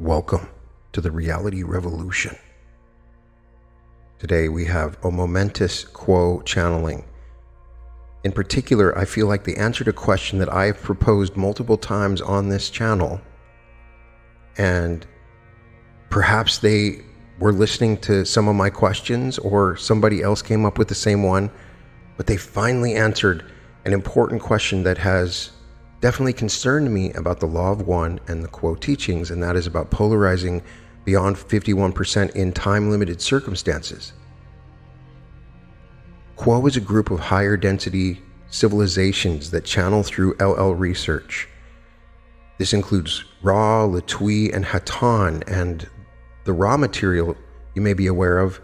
Welcome to the Reality Revolution. Today we have a momentous quo channeling. In particular, I feel like the answer to a question that I have proposed multiple times on this channel, and perhaps they were listening to some of my questions or somebody else came up with the same one, but they finally answered an important question that has definitely concerned me about the law of one and the quo teachings, and that is about polarizing beyond 51% in time-limited circumstances. Quo is a group of higher density civilizations that channel through LL research. This includes Ra, Latui, and Hatan, and the Ra material you may be aware of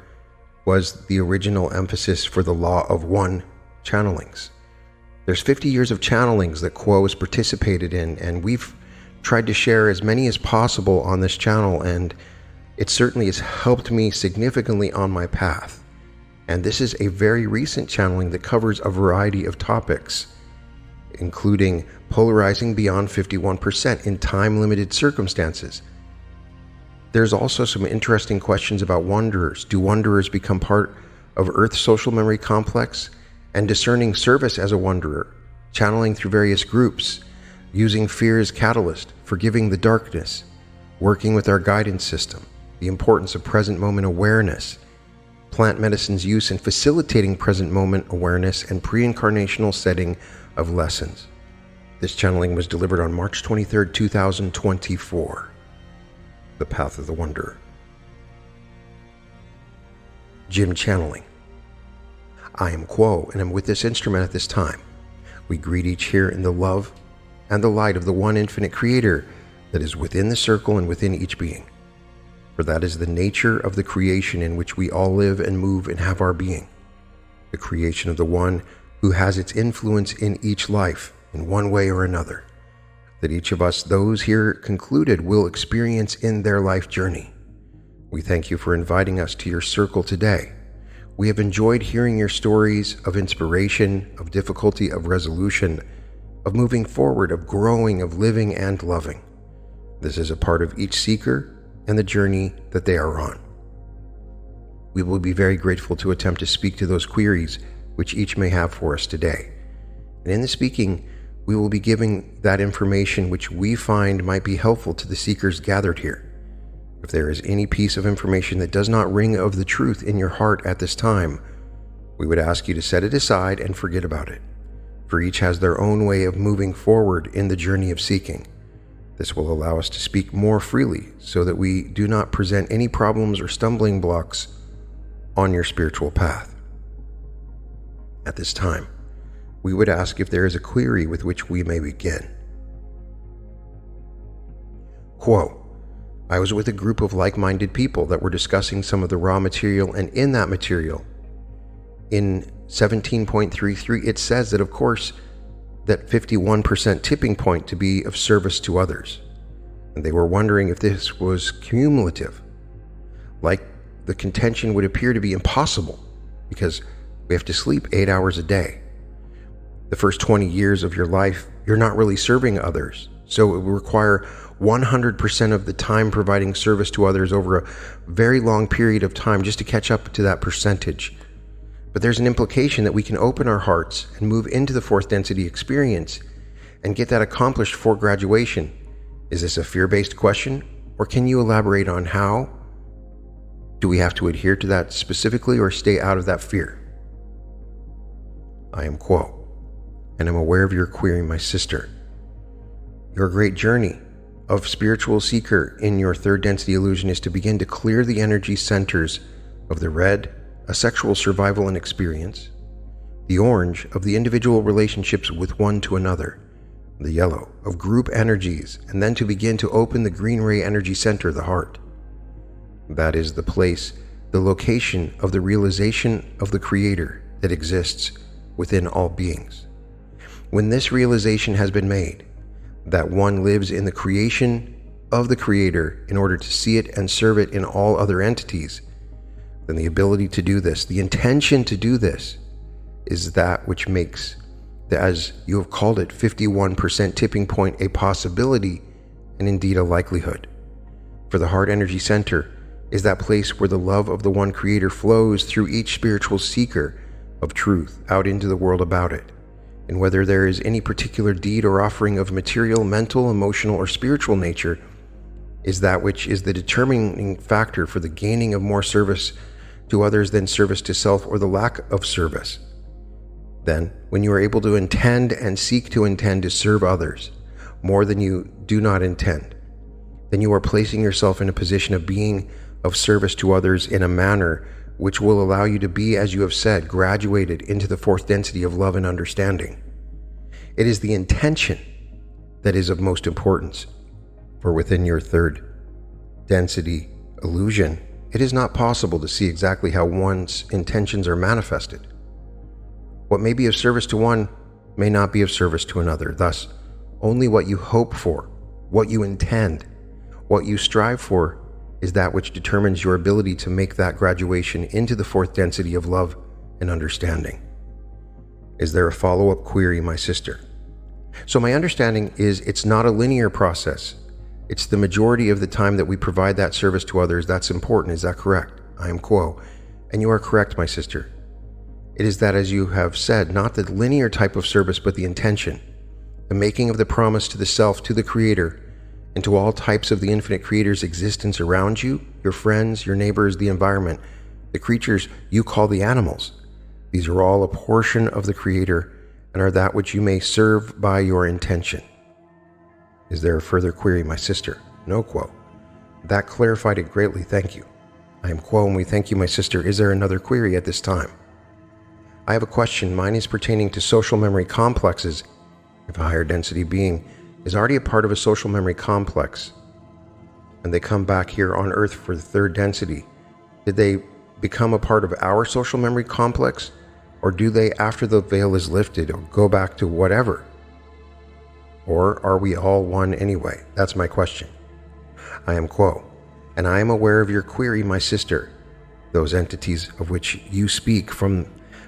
was the original emphasis for the law of one channelings. There's 50 years of channelings that Quo has participated in, and we've tried to share as many as possible on this channel, and it certainly has helped me significantly on my path. And this is a very recent channeling that covers a variety of topics, including polarizing beyond 51% in time-limited circumstances. There's also some interesting questions about wanderers. Do wanderers become part of Earth's social memory complex? And discerning service as a wanderer, channeling through various groups, using fear as catalyst, forgiving the darkness, working with our guidance system, the importance of present moment awareness, plant medicine's use in facilitating present moment awareness, and preincarnational setting of lessons. This channeling was delivered on March 23, 2024. The Path of the Wanderer. Jim channeling. I am Quo, and am with this instrument at this time. We greet each here in the love and the light of the one infinite creator that is within the circle and within each being. For that is the nature of the creation in which we all live and move and have our being. The creation of the one who has its influence in each life in one way or another, that each of us, those here concluded, will experience in their life journey. We thank you for inviting us to your circle today. We have enjoyed hearing your stories of inspiration, of difficulty, of resolution, of moving forward, of growing, of living and loving. This is a part of each seeker and the journey that they are on. We will be very grateful to attempt to speak to those queries which each may have for us today. And in the speaking, we will be giving that information which we find might be helpful to the seekers gathered here. If there is any piece of information that does not ring of the truth in your heart at this time, we would ask you to set it aside and forget about it, for each has their own way of moving forward in the journey of seeking. This will allow us to speak more freely so that we do not present any problems or stumbling blocks on your spiritual path. At this time, we would ask if there is a query with which we may begin. Quo. I was with a group of like-minded people that were discussing some of the raw material, and in that material, in 17.33, it says that, of course, that 51% tipping point to be of service to others. And they were wondering if this was cumulative. Like the contention would appear to be impossible, because we have to sleep 8 hours a day. The first 20 years of your life, you're not really serving others, so it would require 100% of the time providing service to others over a very long period of time just to catch up to that percentage. But there's an implication that we can open our hearts and move into the fourth density experience and get that accomplished for graduation. Is this a fear-based question, or can you elaborate on how? Do we have to adhere to that specifically or stay out of that fear? I am Quo, and I'm aware of your query, my sister. Your great journey of spiritual seeker in your third density illusion is to begin to clear the energy centers of the red, a sexual survival and experience, the orange of the individual relationships with one to another, the yellow of group energies, and then to begin to open the green ray energy center, the heart. That is the place, the location of the realization of the creator that exists within all beings. When this realization has been made, that one lives in the creation of the creator in order to see it and serve it in all other entities, then the ability to do this, the intention to do this, is that which makes, as you have called it, 51% tipping point a possibility and indeed a likelihood. For the heart energy center is that place where the love of the one creator flows through each spiritual seeker of truth out into the world about it. And whether there is any particular deed or offering of material, mental, emotional, or spiritual nature is that which is the determining factor for the gaining of more service to others than service to self, or the lack of service. Then, when you are able to intend and seek to intend to serve others more than you do not intend, then you are placing yourself in a position of being of service to others in a manner which will allow you to be, as you have said, graduated into the fourth density of love and understanding. It is the intention that is of most importance, for within your third density illusion, it is not possible to see exactly how one's intentions are manifested. What may be of service to one may not be of service to another. Thus, only what you hope for, what you intend, what you strive for is that which determines your ability to make that graduation into the fourth density of love and understanding. Is there a follow-up query, my sister? So my understanding is it's not a linear process. It's the majority of the time that we provide that service to others that's important. Is that correct? I am Quo, and you are correct, my sister. It is that, as you have said, not the linear type of service, but the intention, the making of the promise to the self, to the creator, and to all types of the infinite creator's existence around you, your friends, your neighbors, the environment, the creatures you call the animals. These are all a portion of the creator and are that which you may serve by your intention. Is there a further query, my sister? No, Quo. That clarified it greatly, thank you. I am Quo, and we thank you, my sister. Is there another query at this time? I have a question. Mine is pertaining to social memory complexes. If a higher density being is already a part of a social memory complex, and they come back here on Earth for the third density, did they become a part of our social memory complex, or do they, after the veil is lifted, go back to whatever? Or are we all one anyway? That's my question. I am Quo, and I am aware of your query, my sister. Those entities of which you speak from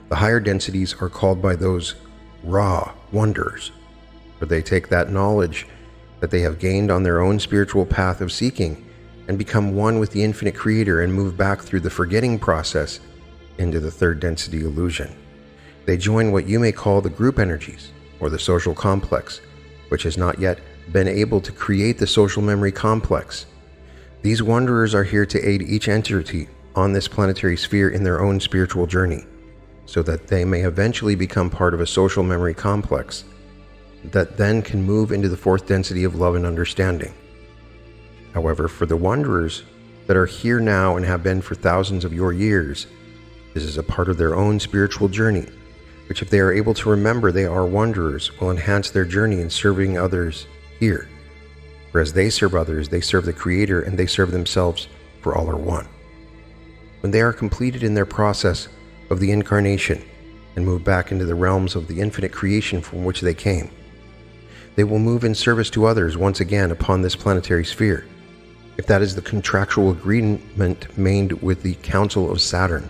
the higher densities are called by those raw wanderers, for they take that knowledge that they have gained on their own spiritual path of seeking and become one with the infinite creator and move back through the forgetting process into the third density illusion. They join what you may call the group energies, or the social complex, which has not yet been able to create the social memory complex. These wanderers are here to aid each entity on this planetary sphere in their own spiritual journey, so that they may eventually become part of a social memory complex that then can move into the fourth density of love and understanding. However, for the wanderers that are here now and have been for thousands of your years, this is a part of their own spiritual journey, which, if they are able to remember they are wanderers, will enhance their journey in serving others here. For as they serve others, they serve the Creator and they serve themselves, for all are one. When they are completed in their process of the incarnation and move back into the realms of the infinite creation from which they came, they will move in service to others once again upon this planetary sphere, if that is the contractual agreement made with the Council of Saturn.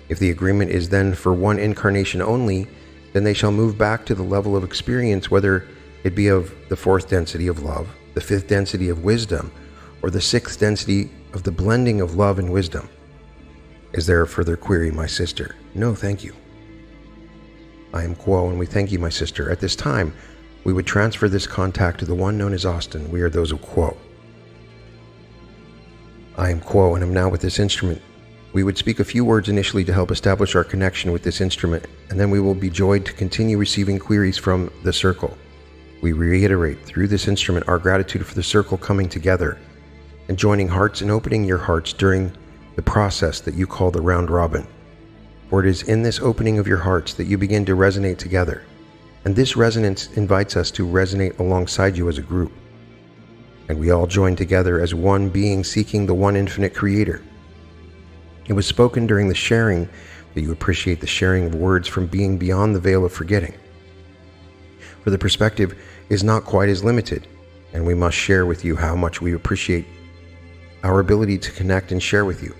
If the agreement is then for one incarnation only, then they shall move back to the level of experience, whether it be of the fourth density of love, the fifth density of wisdom, or the sixth density of the blending of love and wisdom. Is there a further query, my sister? No, thank you. I am Quo, and we thank you, my sister. At this time, we would transfer this contact to the one known as Austin. We are those of Quo. I am Quo, and am now with this instrument. We would speak a few words initially to help establish our connection with this instrument, and then we will be joyed to continue receiving queries from the Circle. We reiterate through this instrument our gratitude for the Circle coming together and joining hearts and opening your hearts during the process that you call the round robin. For it is in this opening of your hearts that you begin to resonate together, and this resonance invites us to resonate alongside you as a group. And we all join together as one being seeking the one infinite Creator. It was spoken during the sharing that you appreciate the sharing of words from being beyond the veil of forgetting. For the perspective is not quite as limited, and we must share with you how much we appreciate our ability to connect and share with you.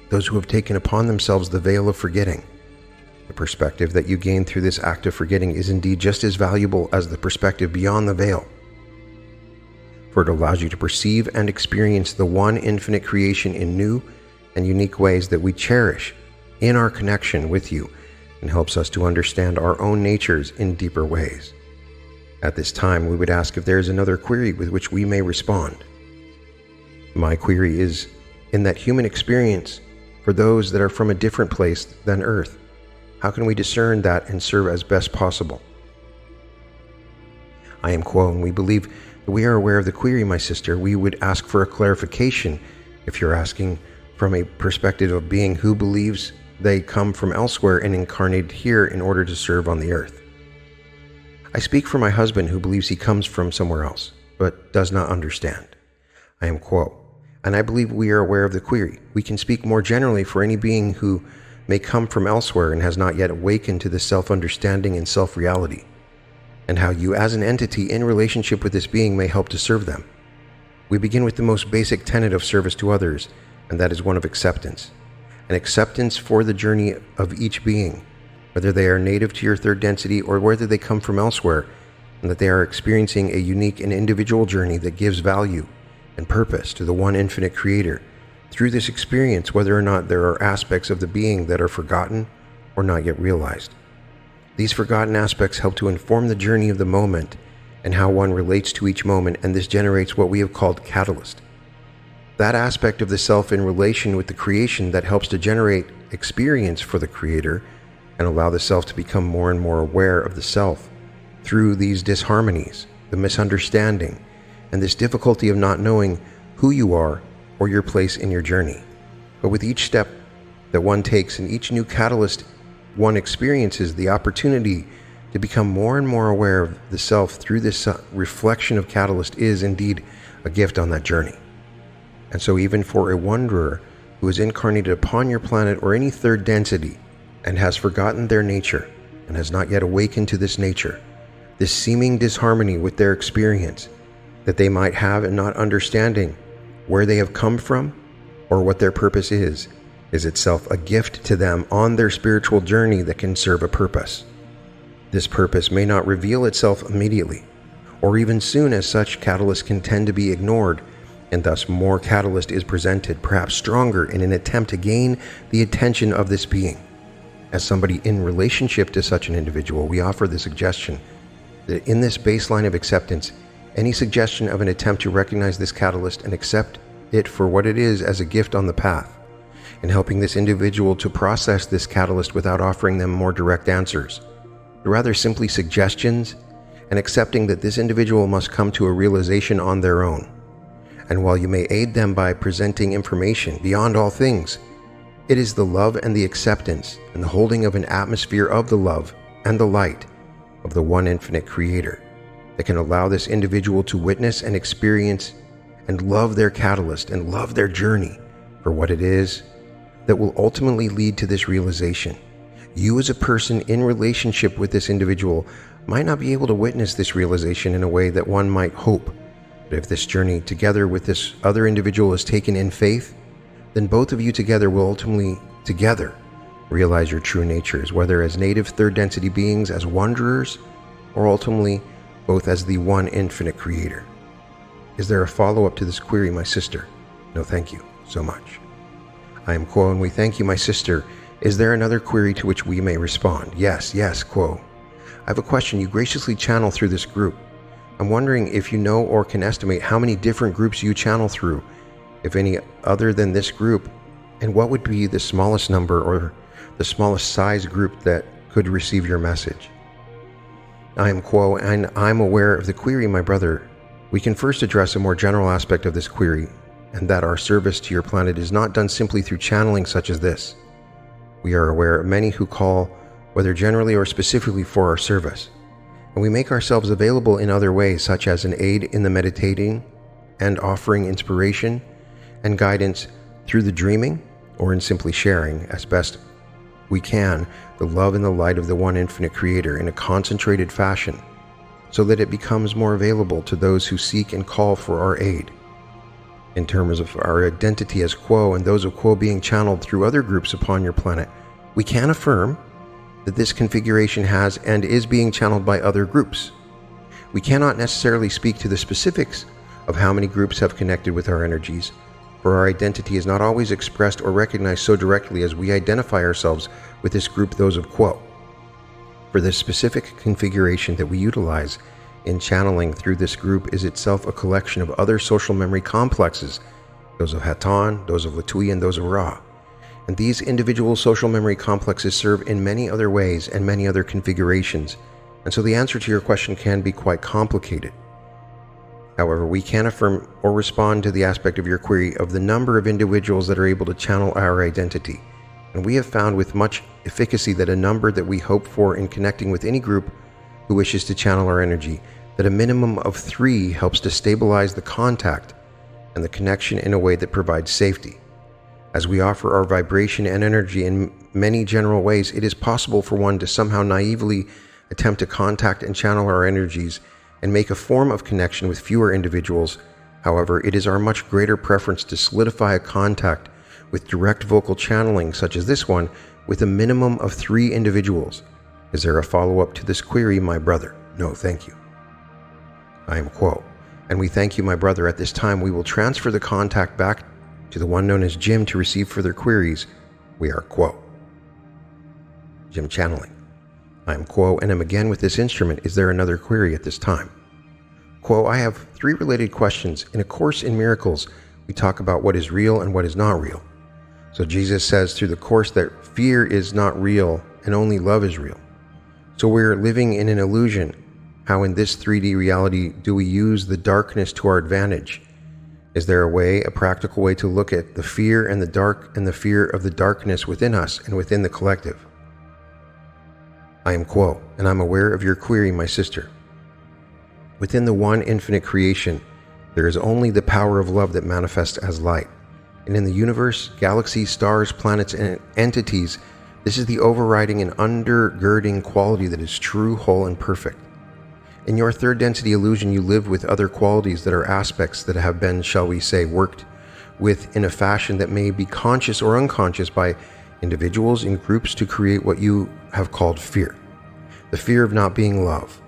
Those who have taken upon themselves the veil of forgetting. The perspective that you gain through this act of forgetting is indeed just as valuable as the perspective beyond the veil. for it allows you to perceive and experience the one infinite creation in new and unique ways that we cherish in our connection with you, and helps us to understand our own natures in deeper ways. At this time, we would ask if there is another query with which we may respond. My query is, in that human experience, for those that are from a different place than Earth, how can we discern that and serve as best possible? I am Quo, and we believe that we are aware of the query, my sister. We would ask for a clarification if you're asking from a perspective of being who believes they come from elsewhere and incarnated here in order to serve on the earth. I speak for my husband who believes he comes from somewhere else, but does not understand. I am Quo, and I believe we are aware of the query. We can speak more generally for any being who may come from elsewhere and has not yet awakened to the self-understanding and self-reality, and how you as an entity in relationship with this being may help to serve them. We begin with the most basic tenet of service to others, and that is one of acceptance. An acceptance for the journey of each being, whether they are native to your third density or whether they come from elsewhere, and that they are experiencing a unique and individual journey that gives value and purpose to the one infinite creator. Through this experience, whether or not there are aspects of the being that are forgotten or not yet realized. These forgotten aspects help to inform the journey of the moment and how one relates to each moment, and this generates what we have called catalyst. That aspect of the self in relation with the creation that helps to generate experience for the creator and allow the self to become more and more aware of the self through these disharmonies, the misunderstanding, and this difficulty of not knowing who you are or your place in your journey. But with each step that one takes and each new catalyst one experiences, the opportunity to become more and more aware of the self through this reflection of catalyst is indeed a gift on that journey. And so even for a wanderer who is incarnated upon your planet or any third density and has forgotten their nature and has not yet awakened to this nature, this seeming disharmony with their experience that they might have in not understanding where they have come from or what their purpose is itself a gift to them on their spiritual journey that can serve a purpose. This purpose may not reveal itself immediately, or even soon, as such catalysts can tend to be ignored, and thus more catalyst is presented, perhaps stronger, in an attempt to gain the attention of this being. As somebody in relationship to such an individual, we offer the suggestion that in this baseline of acceptance, any suggestion of an attempt to recognize this catalyst and accept it for what it is as a gift on the path, in helping this individual to process this catalyst without offering them more direct answers, but rather simply suggestions, and accepting that this individual must come to a realization on their own. And while you may aid them by presenting information, beyond all things, it is the love and the acceptance and the holding of an atmosphere of the love and the light of the one infinite creator that can allow this individual to witness and experience and love their catalyst and love their journey for what it is that will ultimately lead to this realization. You as a person in relationship with this individual might not be able to witness this realization in a way that one might hope. But if this journey together with this other individual is taken in faith, then both of you together will ultimately together realize your true natures, whether as native third density beings, as wanderers, or ultimately both as the one infinite creator. Is there a follow-up to this query, my sister? No, thank you so much. I am Quo, and we thank you, my sister. Is there another query to which we may respond? Yes, Quo. I have a question you graciously channel through this group. I'm wondering if you know or can estimate how many different groups you channel through, if any other than this group, and what would be the smallest number or the smallest size group that could receive your message. I am Quo, and I'm aware of the query, my brother. We can first address a more general aspect of this query, and that our service to your planet is not done simply through channeling such as this. We are aware of many who call, whether generally or specifically for our service, and we make ourselves available in other ways, such as an aid in the meditating and offering inspiration and guidance through the dreaming, or in simply sharing, as best we can, the love and the light of the one infinite creator in a concentrated fashion, so that it becomes more available to those who seek and call for our aid. In terms of our identity as Quo and those of Quo being channeled through other groups upon your planet, we can affirm that this configuration has and is being channeled by other groups. We cannot necessarily speak to the specifics of how many groups have connected with our energies, for our identity is not always expressed or recognized so directly as we identify ourselves with this group, those of Quo. For the specific configuration that we utilize in channeling through this group is itself a collection of other social memory complexes, those of Haton, those of Latui, and those of Ra. And these individual social memory complexes serve in many other ways and many other configurations, and so the answer to your question can be quite complicated. However, we can affirm or respond to the aspect of your query of the number of individuals that are able to channel our identity, and we have found with much efficacy that a number that we hope for in connecting with any group who wishes to channel our energy, that a minimum of 3 helps to stabilize the contact and the connection in a way that provides safety. As we offer our vibration and energy in many general ways, it is possible for one to somehow naively attempt to contact and channel our energies and make a form of connection with fewer individuals. However, it is our much greater preference to solidify a contact with direct vocal channeling, such as this one, with a minimum of 3 individuals. Is there a follow-up to this query, my brother? No, thank you. I am Quo, and we thank you, my brother. At this time, we will transfer the contact back to the one known as Jim to receive further queries. We are Quo. Jim channeling. I am Quo, and am again with this instrument. Is there another query at this time? Quo, I have 3 related questions. In A Course in Miracles, we talk about what is real and what is not real. So Jesus says through the Course that fear is not real and only love is real. So we're living in an illusion. How in this 3D reality do we use the darkness to our advantage? Is there a way, a practical way to look at the fear and the dark and the fear of the darkness within us and within the collective? I am Quo, and I'm aware of your query, my sister. Within the one infinite creation, there is only the power of love that manifests as light. And in the universe, galaxies, stars, planets, and entities, this is the overriding and undergirding quality that is true, whole, and perfect. In your third density illusion, you live with other qualities that are aspects that have been, shall we say, worked with in a fashion that may be conscious or unconscious by individuals in groups to create what you have called fear. The fear of not being love.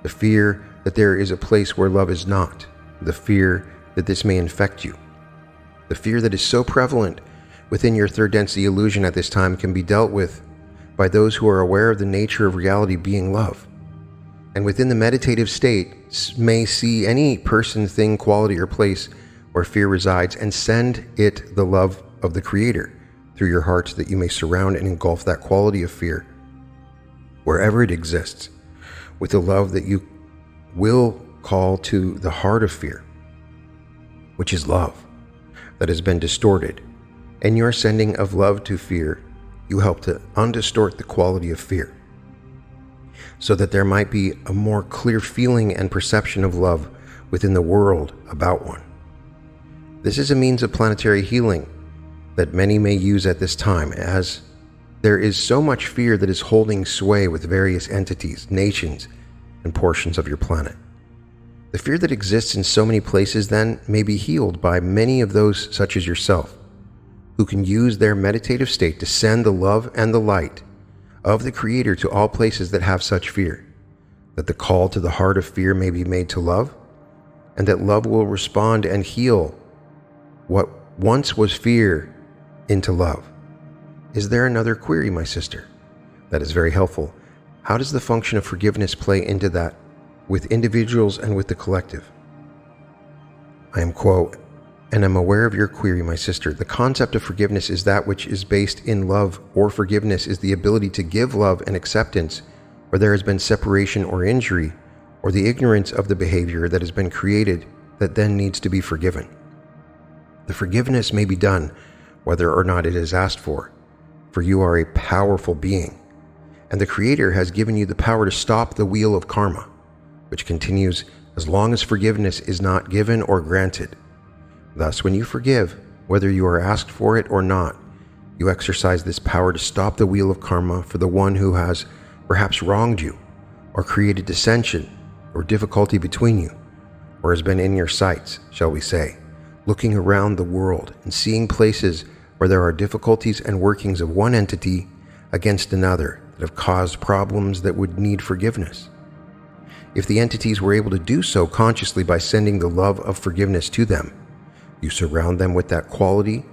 The fear that there is a place where love is not. The fear that this may infect you. The fear that is so prevalent within your third density illusion at this time can be dealt with by those who are aware of the nature of reality being love. And within the meditative state may see any person, thing, quality, or place where fear resides and send it the love of the Creator through your hearts, that you may surround and engulf that quality of fear wherever it exists with the love that you will call to the heart of fear, which is love that has been distorted. And your sending of love to fear, you help to undistort the quality of fear, so that there might be a more clear feeling and perception of love within the world about one. This is a means of planetary healing that many may use at this time, as there is so much fear that is holding sway with various entities, nations, and portions of your planet. The fear that exists in so many places then may be healed by many of those such as yourself, who can use their meditative state to send the love and the light of the Creator to all places that have such fear, that the call to the heart of fear may be made to love, and that love will respond and heal what once was fear into love. Is there another query, my sister? That is very helpful. How does the function of forgiveness play into that, with individuals and with the collective? I am Quo, and am aware of your query, my sister. The concept of forgiveness is that which is based in love, or forgiveness is the ability to give love and acceptance where there has been separation or injury, or the ignorance of the behavior that has been created that then needs to be forgiven. The forgiveness may be done whether or not it is asked for you are a powerful being, and the Creator has given you the power to stop the wheel of karma, which continues as long as forgiveness is not given or granted. Thus, when you forgive, whether you are asked for it or not, you exercise this power to stop the wheel of karma for the one who has perhaps wronged you, or created dissension or difficulty between you, or has been in your sights, shall we say, looking around the world and seeing places where there are difficulties and workings of one entity against another that have caused problems that would need forgiveness. if the entities were able to do so consciously by sending the love of forgiveness to them. You surround them with that quality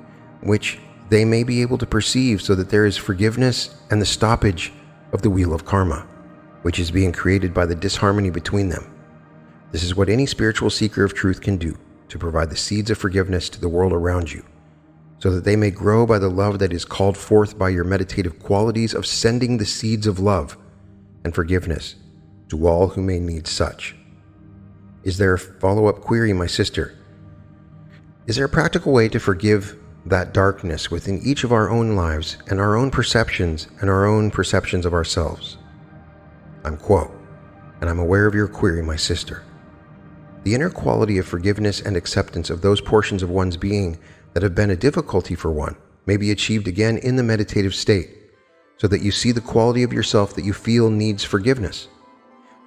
which they may be able to perceive, so that there is forgiveness and the stoppage of the wheel of karma, which is being created by the disharmony between them. This is what any spiritual seeker of truth can do, to provide the seeds of forgiveness to the world around you, so that they may grow by the love that is called forth by your meditative qualities of sending the seeds of love and forgiveness to all who may need such. Is there a follow-up query, my sister? Is there a practical way to forgive that darkness within each of our own lives and our own perceptions of ourselves? I'm Quo, and I'm aware of your query, my sister. The inner quality of forgiveness and acceptance of those portions of one's being that have been a difficulty for one may be achieved again in the meditative state, so that you see the quality of yourself that you feel needs forgiveness.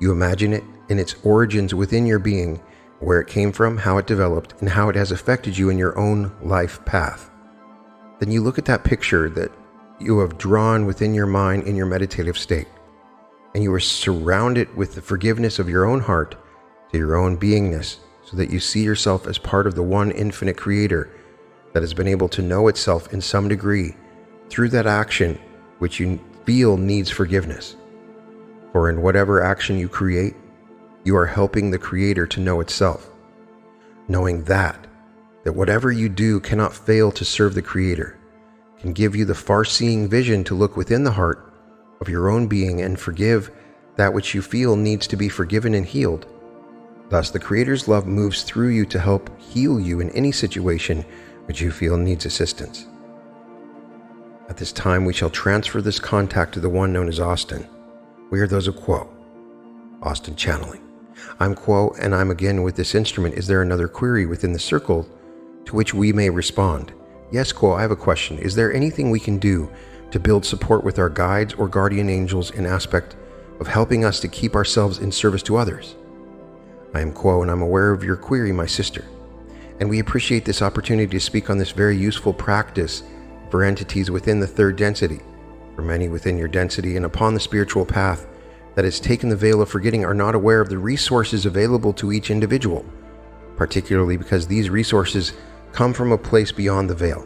You imagine it in its origins within your being, where it came from, how it developed, and how it has affected you in your own life path. Then you look at that picture that you have drawn within your mind in your meditative state, and you are surrounded with the forgiveness of your own heart to your own beingness, so that you see yourself as part of the one infinite creator that has been able to know itself in some degree through that action which you feel needs forgiveness. For in whatever action you create, you are helping the creator to know itself, knowing that whatever you do cannot fail to serve the creator, can give you the far-seeing vision to look within the heart of your own being and forgive that which you feel needs to be forgiven and healed. Thus, the creator's love moves through you to help heal you in any situation which you feel needs assistance. At this time, we shall transfer this contact to the one known as Austin. We are those of Quo. Austin channeling. I'm Quo, and I'm again with this instrument. Is there another query within the circle to which we may respond? Yes, Quo, I have a question. Is there anything we can do to build support with our guides or guardian angels in aspect of helping us to keep ourselves in service to others? I am Quo, and I'm aware of your query, my sister. And we appreciate this opportunity to speak on this very useful practice for entities within the third density, for many within your density and upon the spiritual path that has taken the veil of forgetting are not aware of the resources available to each individual, particularly because these resources come from a place beyond the veil,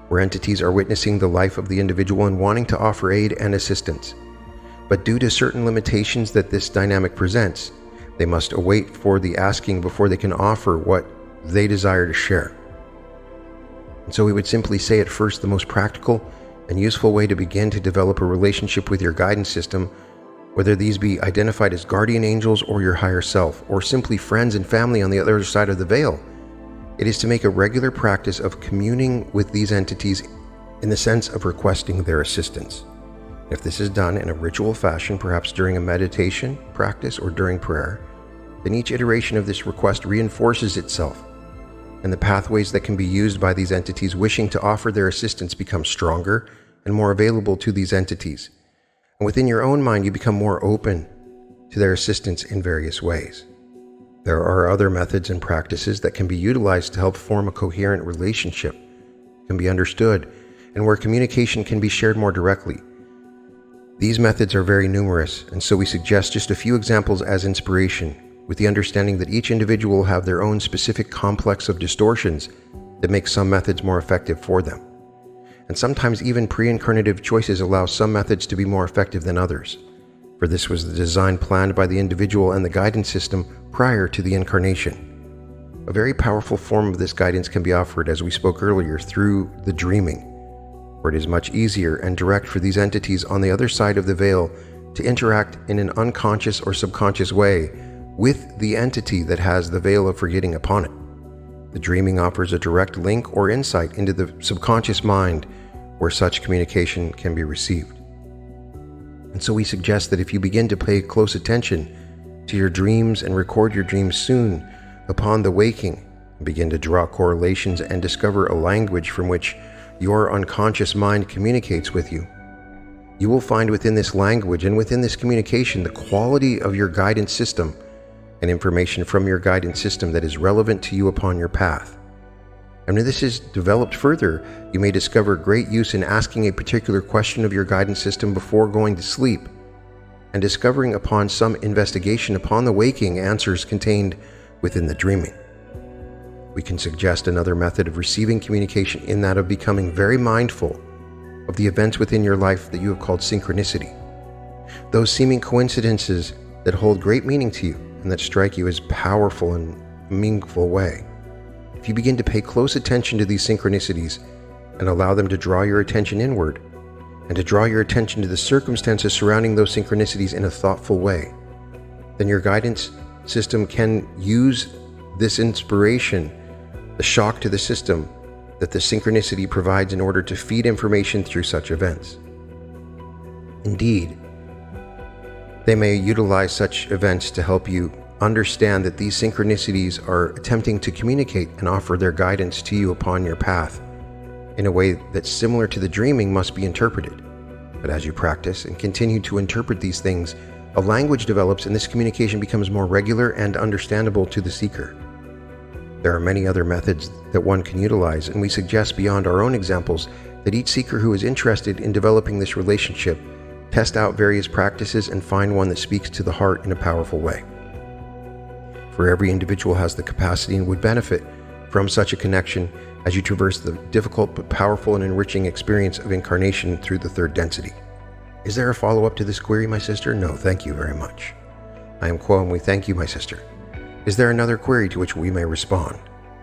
where entities are witnessing the life of the individual and wanting to offer aid and assistance. But due to certain limitations that this dynamic presents, they must await for the asking before they can offer what they desire to share. And so we would simply say at first the most practical and useful way to begin to develop a relationship with your guidance system, whether these be identified as guardian angels or your higher self, or simply friends and family on the other side of the veil, it is to make a regular practice of communing with these entities in the sense of requesting their assistance. If this is done in a ritual fashion, perhaps during a meditation practice or during prayer, then each iteration of this request reinforces itself, and the pathways that can be used by these entities wishing to offer their assistance become stronger and more available to these entities. And within your own mind, you become more open to their assistance in various ways. There are other methods and practices that can be utilized to help form a coherent relationship, can be understood, and where communication can be shared more directly. These methods are very numerous, and so we suggest just a few examples as inspiration, with the understanding that each individual will have their own specific complex of distortions that make some methods more effective for them. And sometimes even pre-incarnative choices allow some methods to be more effective than others, for this was the design planned by the individual and the guidance system prior to the incarnation. A very powerful form of this guidance can be offered, as we spoke earlier, through the dreaming, where it is much easier and direct for these entities on the other side of the veil to interact in an unconscious or subconscious way with the entity that has the veil of forgetting upon it. The dreaming offers a direct link or insight into the subconscious mind where such communication can be received. And so we suggest that if you begin to pay close attention to your dreams and record your dreams soon upon the waking, and begin to draw correlations and discover a language from which your unconscious mind communicates with you, you will find within this language and within this communication the quality of your guidance system and information from your guidance system that is relevant to you upon your path. And when this is developed further, you may discover great use in asking a particular question of your guidance system before going to sleep, and discovering upon some investigation upon the waking answers contained within the dreaming. We can suggest another method of receiving communication in that of becoming very mindful of the events within your life that you have called synchronicity. Those seeming coincidences that hold great meaning to you and that strike you as powerful in a meaningful way. If you begin to pay close attention to these synchronicities and allow them to draw your attention inward, and to draw your attention to the circumstances surrounding those synchronicities in a thoughtful way, then your guidance system can use this inspiration, the shock to the system that the synchronicity provides in order to feed information through such events. Indeed, they may utilize such events to help you understand that these synchronicities are attempting to communicate and offer their guidance to you upon your path in a way that's similar to the dreaming must be interpreted. But as you practice and continue to interpret these things, a language develops and this communication becomes more regular and understandable to the seeker. There are many other methods that one can utilize, and we suggest beyond our own examples that each seeker who is interested in developing this relationship test out various practices and find one that speaks to the heart in a powerful way. For every individual has the capacity and would benefit from such a connection as you traverse the difficult but powerful and enriching experience of incarnation through the third density. Is there a follow-up to this query, my sister? No, thank you very much. I am Quo, and we thank you, my sister. Is there another query to which we may respond?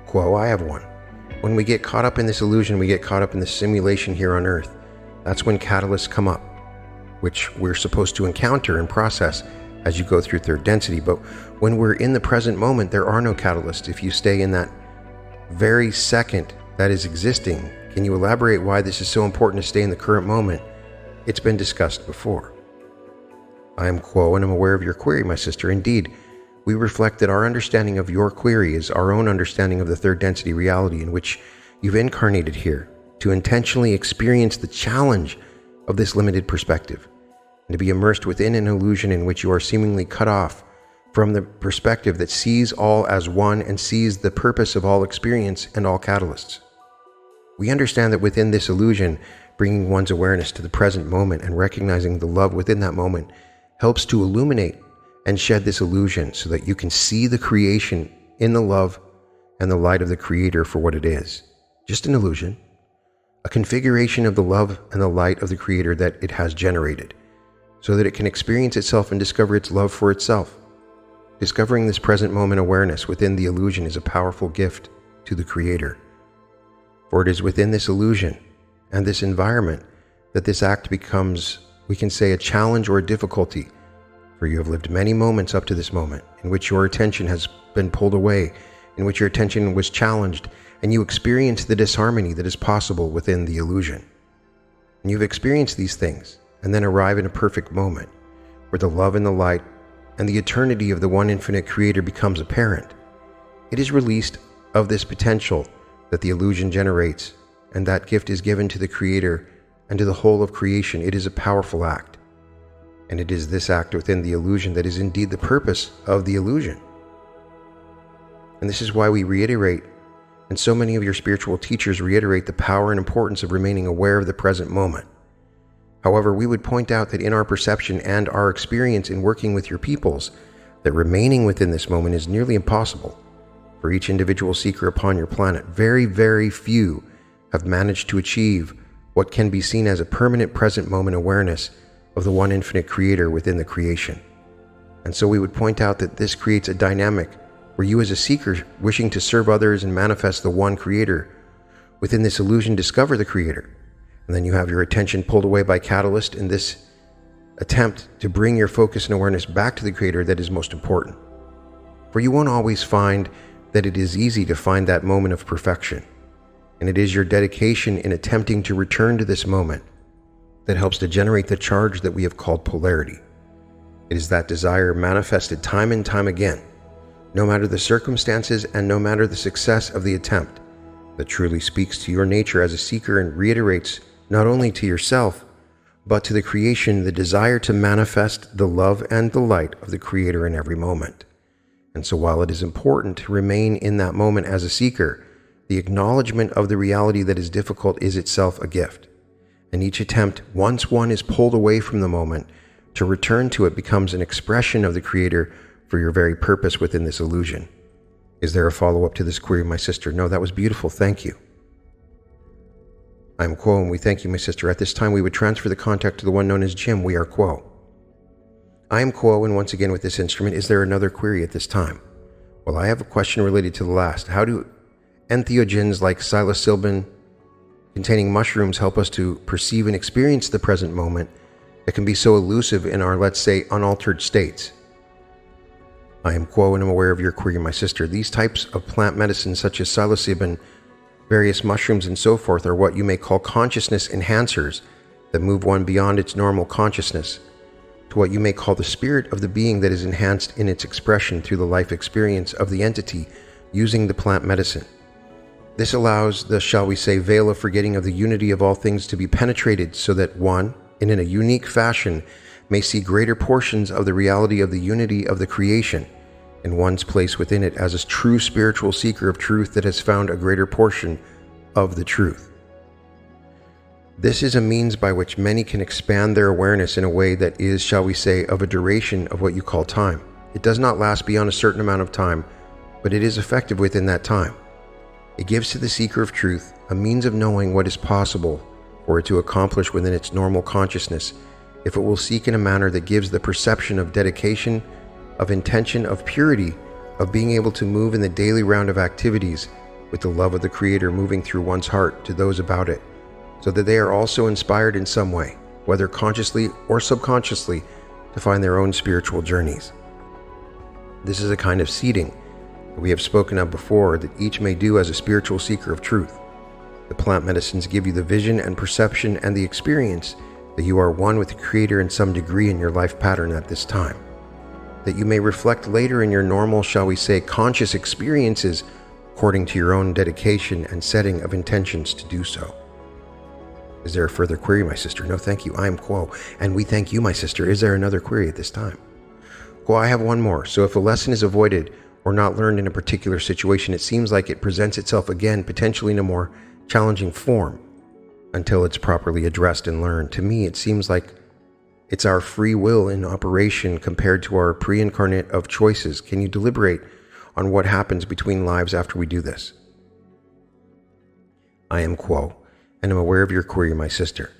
Quo, I have one. When we get caught up in this illusion, we get caught up in this simulation here on Earth. That's when catalysts come up, which we're supposed to encounter and process as you go through third density. But when we're in the present moment, there are no catalysts. If you stay in that very second that is existing, can you elaborate why this is so important to stay in the current moment? It's been discussed before. I am Quo, and I'm aware of your query, my sister. Indeed, we reflect that our understanding of your query is our own understanding of the third density reality in which you've incarnated here to intentionally experience the challenge of this limited perspective, and to be immersed within an illusion in which you are seemingly cut off from the perspective that sees all as one and sees the purpose of all experience and all catalysts. We understand that within this illusion, bringing one's awareness to the present moment and recognizing the love within that moment helps to illuminate and shed this illusion so that you can see the creation in the love and the light of the Creator for what it is. Just an illusion, a configuration of the love and the light of the Creator that it has generated, so that it can experience itself and discover its love for itself. Discovering this present moment awareness within the illusion is a powerful gift to the Creator. For it is within this illusion and this environment that this act becomes, we can say, a challenge or a difficulty. For you have lived many moments up to this moment in which your attention has been pulled away, in which your attention was challenged, and you experience the disharmony that is possible within the illusion. And you've experienced these things and then arrive in a perfect moment where the love and the light and the eternity of the one infinite Creator becomes apparent. It is released of this potential that the illusion generates, and that gift is given to the Creator and to the whole of creation. It is a powerful act, and it is this act within the illusion that is indeed the purpose of the illusion. And this is why we reiterate, and so many of your spiritual teachers reiterate, the power and importance of remaining aware of the present moment. However, we would point out that in our perception and our experience in working with your peoples, that remaining within this moment is nearly impossible. For each individual seeker upon your planet, very, very few have managed to achieve what can be seen as a permanent present moment awareness of the one infinite Creator within the creation. And so we would point out that this creates a dynamic where you as a seeker wishing to serve others and manifest the one Creator within this illusion discover the Creator. And then you have your attention pulled away by catalyst in this attempt to bring your focus and awareness back to the Creator that is most important. For you won't always find that it is easy to find that moment of perfection. And it is your dedication in attempting to return to this moment that helps to generate the charge that we have called polarity. It is that desire manifested time and time again, no matter the circumstances and no matter the success of the attempt, that truly speaks to your nature as a seeker and reiterates not only to yourself, but to the creation the desire to manifest the love and the light of the Creator in every moment. And so while it is important to remain in that moment as a seeker, the acknowledgement of the reality that is difficult is itself a gift. And each attempt, once one is pulled away from the moment, To return to it becomes an expression of the Creator for your very purpose within this illusion. Is there a follow-up to this query, my sister? No, that was beautiful. Thank you. I am Quo, and we thank you, my sister. At this time, we would transfer the contact to the one known as Jim. We are Quo. I am Quo, and once again with this instrument, is there another query at this time? Well, I have a question related to the last. How do entheogens like psilocybin containing mushrooms help us to perceive and experience the present moment that can be so elusive in our, let's say, unaltered states? I am Quo, and I'm aware of your query, my sister. These types of plant medicines such as psilocybin, various mushrooms, and so forth are what you may call consciousness enhancers that move one beyond its normal consciousness to what you may call the spirit of the being that is enhanced in its expression through the life experience of the entity using the plant medicine. This allows the, shall we say, veil of forgetting of the unity of all things to be penetrated so that one, in a unique fashion, may see greater portions of the reality of the unity of the creation in one's place within it as a true spiritual seeker of truth that has found a greater portion of the truth. This is a means by which many can expand their awareness in a way that is, shall we say, of a duration of what you call time. It does not last beyond a certain amount of time, but it is effective within that time. It gives to the seeker of truth a means of knowing what is possible for it to accomplish within its normal consciousness if it will seek in a manner that gives the perception of dedication, of intention, of purity, of being able to move in the daily round of activities with the love of the Creator moving through one's heart to those about it, so that they are also inspired in some way, whether consciously or subconsciously, to find their own spiritual journeys. This is a kind of seeding that we have spoken of before that each may do as a spiritual seeker of truth. The plant medicines give you the vision and perception and the experience that you are one with the Creator in some degree in your life pattern at this time, that you may reflect later in your normal, shall we say, conscious experiences according to your own dedication and setting of intentions to do so. Is there a further query, my sister? No, thank you. I am Quo, and we thank you, my sister. Is there another query at this time? Quo, I have one more. So if a lesson is avoided or not learned in a particular situation, it seems like it presents itself again, potentially in a more challenging form, until it's properly addressed and learned. To me, it seems like it's our free will in operation compared to our pre-incarnate of choices. Can you deliberate on what happens between lives after we do this? I am Quo, and am aware of your query, my sister.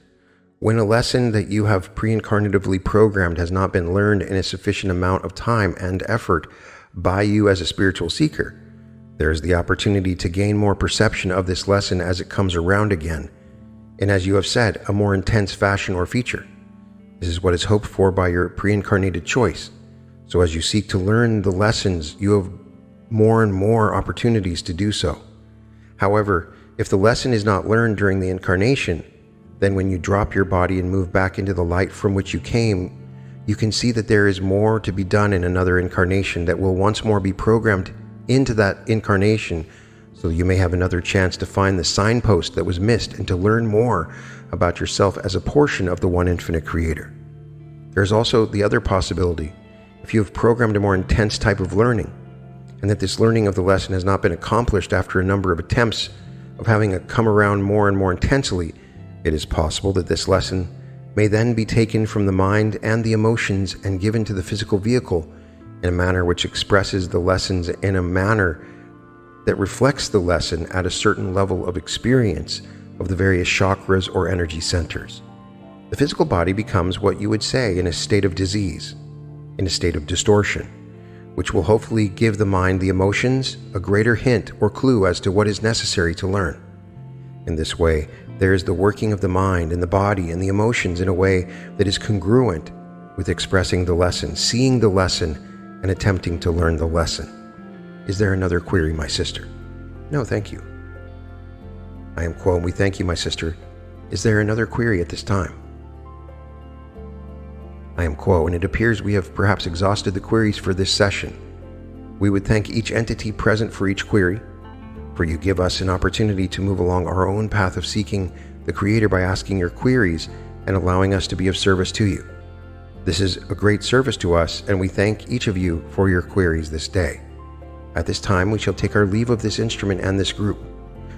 When a lesson that you have pre-incarnatively programmed has not been learned in a sufficient amount of time and effort by you as a spiritual seeker, there is the opportunity to gain more perception of this lesson as it comes around again, and as you have said, a more intense fashion or feature. This is what is hoped for by your pre-incarnated choice. So as you seek to learn the lessons, you have more and more opportunities to do so. However, if the lesson is not learned during the incarnation, then when you drop your body and move back into the light from which you came, you can see that there is more to be done in another incarnation that will once more be programmed into that incarnation, so you may have another chance to find the signpost that was missed and to learn more about yourself as a portion of the one infinite Creator. There's also the other possibility, if you have programmed a more intense type of learning, and that this learning of the lesson has not been accomplished after a number of attempts of having it come around more and more intensely, it is possible that this lesson may then be taken from the mind and the emotions and given to the physical vehicle in a manner which expresses the lessons in a manner that reflects the lesson at a certain level of experience of the various chakras or energy centers. The physical body becomes what you would say in a state of disease, in a state of distortion, which will hopefully give the mind the emotions a greater hint or clue as to what is necessary to learn. In this way, there is the working of the mind and the body and the emotions in a way that is congruent with expressing the lesson, seeing the lesson, and attempting to learn the lesson. Is there another query, my sister? No, thank you. I am Quo, and we thank you, my sister. Is there another query at this time? I am Quo, and it appears we have perhaps exhausted the queries for this session. We would thank each entity present for each query, for you give us an opportunity to move along our own path of seeking the Creator by asking your queries and allowing us to be of service to you. This is a great service to us, and we thank each of you for your queries this day. At this time, we shall take our leave of this instrument and this group.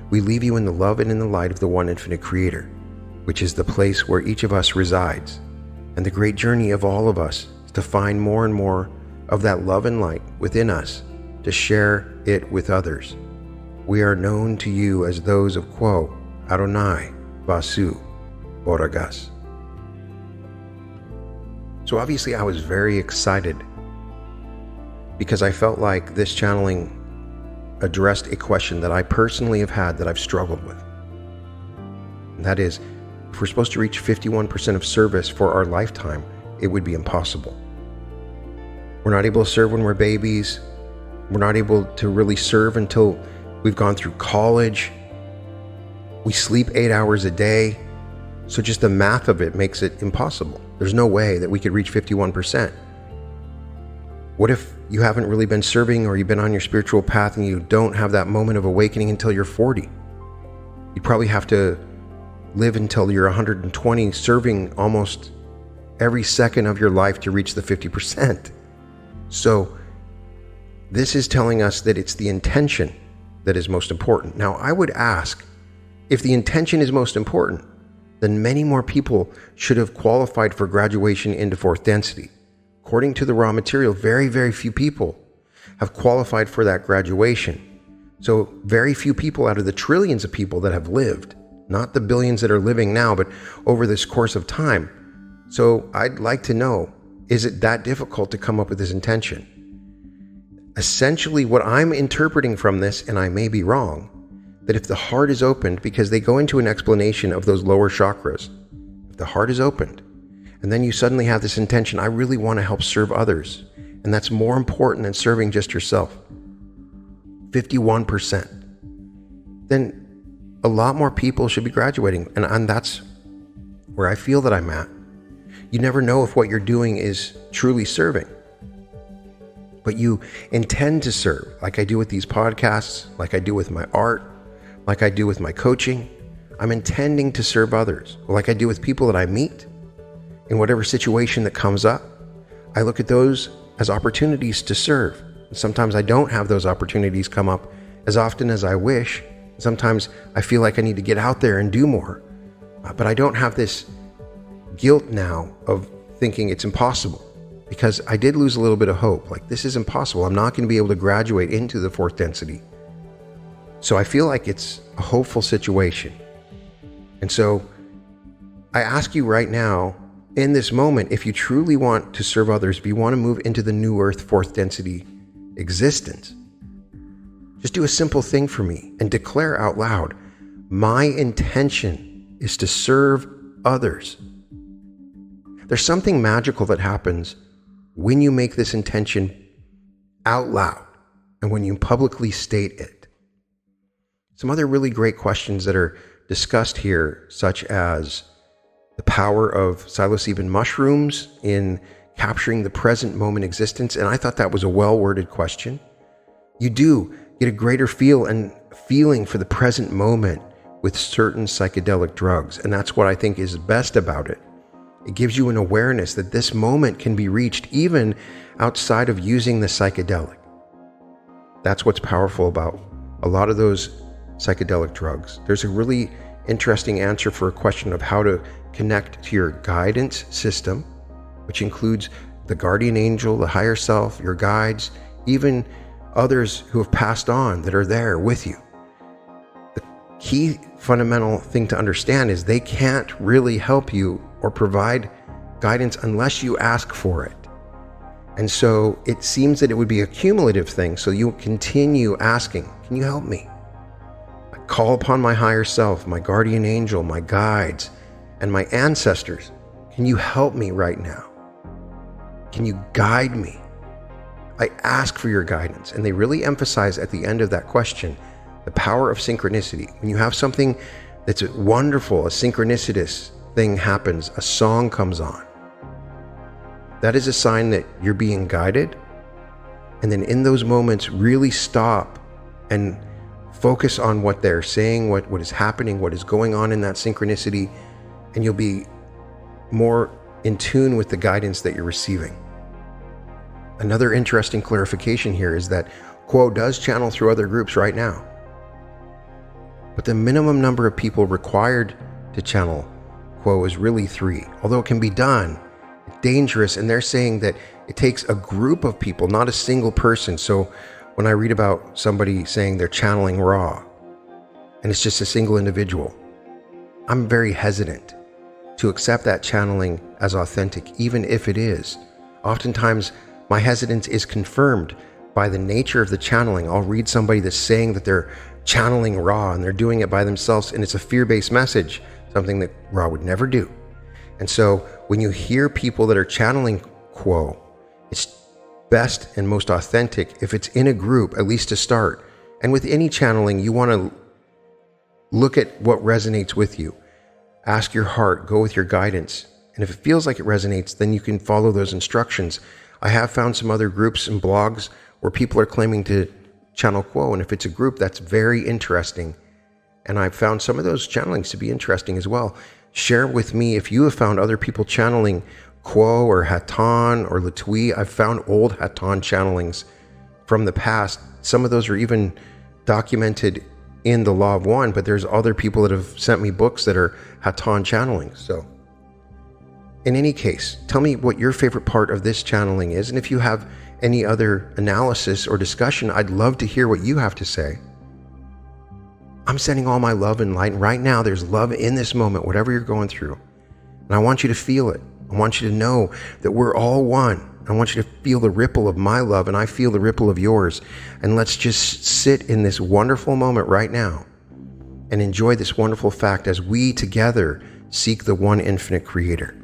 We leave you in the love and in the light of the one infinite Creator, which is the place where each of us resides. And the great journey of all of us is to find more and more of that love and light within us, to share it with others. We are known to you as those of Quo, Adonai, Vasu, Oragas. So obviously I was very excited because I felt like this channeling addressed a question that I personally have had that I've struggled with. And that is, if we're supposed to reach 51% of service for our lifetime, it would be impossible. We're not able to serve when we're babies. We're not able to really serve until we've gone through college. We sleep 8 hours a day. So just the math of it makes it impossible. There's no way that we could reach 51%. What if you haven't really been serving, or you've been on your spiritual path and you don't have that moment of awakening until you're 40? You'd probably have to live until you're 120, serving almost every second of your life to reach the 50%. So this is telling us that it's the intention that is most important. Now, I would ask, if the intention is most important, then many more people should have qualified for graduation into fourth density. According to the raw material, very, very few people have qualified for that graduation. So very few people out of the trillions of people that have lived, not the billions that are living now, but over this course of time. So I'd like to know, is it that difficult to come up with this intention? Essentially, what I'm interpreting from this, and I may be wrong, that if the heart is opened, because they go into an explanation of those lower chakras, if the heart is opened, and then you suddenly have this intention, I really want to help serve others, and that's more important than serving just yourself, 51%, then a lot more people should be graduating, and that's where I feel that I'm at. You never know if what you're doing is truly serving, but you intend to serve, like I do with these podcasts, like I do with my art, like I do with my coaching. I'm intending to serve others, like I do with people that I meet. In whatever situation that comes up, I look at those as opportunities to serve. Sometimes I don't have those opportunities come up as often as I wish. Sometimes I feel like I need to get out there and do more. But I don't have this guilt now of thinking it's impossible, because I did lose a little bit of hope. Like, this is impossible. I'm not going to be able to graduate into the fourth density. So I feel like it's a hopeful situation. And so I ask you right now, in this moment, if you truly want to serve others, if you want to move into the new earth fourth density existence, just do a simple thing for me and declare out loud, my intention is to serve others. There's something magical that happens when you make this intention out loud and when you publicly state it. Some other really great questions that are discussed here, such as the power of psilocybin mushrooms in capturing the present moment existence. And I thought that was a well-worded question. You do get a greater feeling for the present moment with certain psychedelic drugs. And that's what I think is best about it. It gives you an awareness that this moment can be reached even outside of using the psychedelic. That's what's powerful about a lot of those psychedelic drugs. There's a really interesting answer for a question of how to connect to your guidance system, which includes the guardian angel, the higher self, your guides, even others who have passed on that are there with you. The key fundamental thing to understand is they can't really help you or provide guidance unless you ask for it. And so it seems that it would be a cumulative thing. So you continue asking, can you help me? I call upon my higher self, my guardian angel, my guides, and my ancestors. Can you help me right now? Can you guide me? I ask for your guidance. And they really emphasize at the end of that question, the power of synchronicity. When you have something that's wonderful, a synchronicitous thing happens, a song comes on. That is a sign that you're being guided. And then in those moments, really stop and focus on what they're saying, what is happening, what is going on in that synchronicity, and you'll be more in tune with the guidance that you're receiving. Another interesting clarification here is that Quo does channel through other groups right now. But the minimum number of people required to channel Quo is really 3. Although it can be done, dangerous, and they're saying that it takes a group of people, not a single person. So when I read about somebody saying they're channeling raw and it's just a single individual, I'm very hesitant to accept that channeling as authentic, even if it is. Oftentimes, my hesitance is confirmed by the nature of the channeling. I'll read somebody that's saying that they're channeling raw and they're doing it by themselves, and it's a fear-based message, something that raw would never do. And so when you hear people that are channeling Quo, it's best and most authentic if it's in a group, at least to start. And with any channeling, you want to look at what resonates with you. Ask your heart, go with your guidance. And if it feels like it resonates, then you can follow those instructions. I have found some other groups and blogs where people are claiming to channel Quo. And if it's a group, that's very interesting. And I've found some of those channelings to be interesting as well. Share with me if you have found other people channeling Quo or Haton or Latui. I've found old Haton channelings from the past. Some of those are even documented in the Law of One, but there's other people that have sent me books that are Haton channelings. So in any case, tell me what your favorite part of this channeling is. And if you have any other analysis or discussion, I'd love to hear what you have to say. I'm sending all my love and light. And right now, there's love in this moment, whatever you're going through. And I want you to feel it. I want you to know that we're all one. I want you to feel the ripple of my love, and I feel the ripple of yours. And let's just sit in this wonderful moment right now and enjoy this wonderful fact as we together seek the one infinite creator.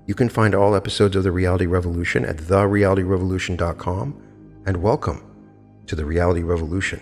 You can find all episodes of The Reality Revolution at therealityrevolution.com, and welcome to The Reality Revolution.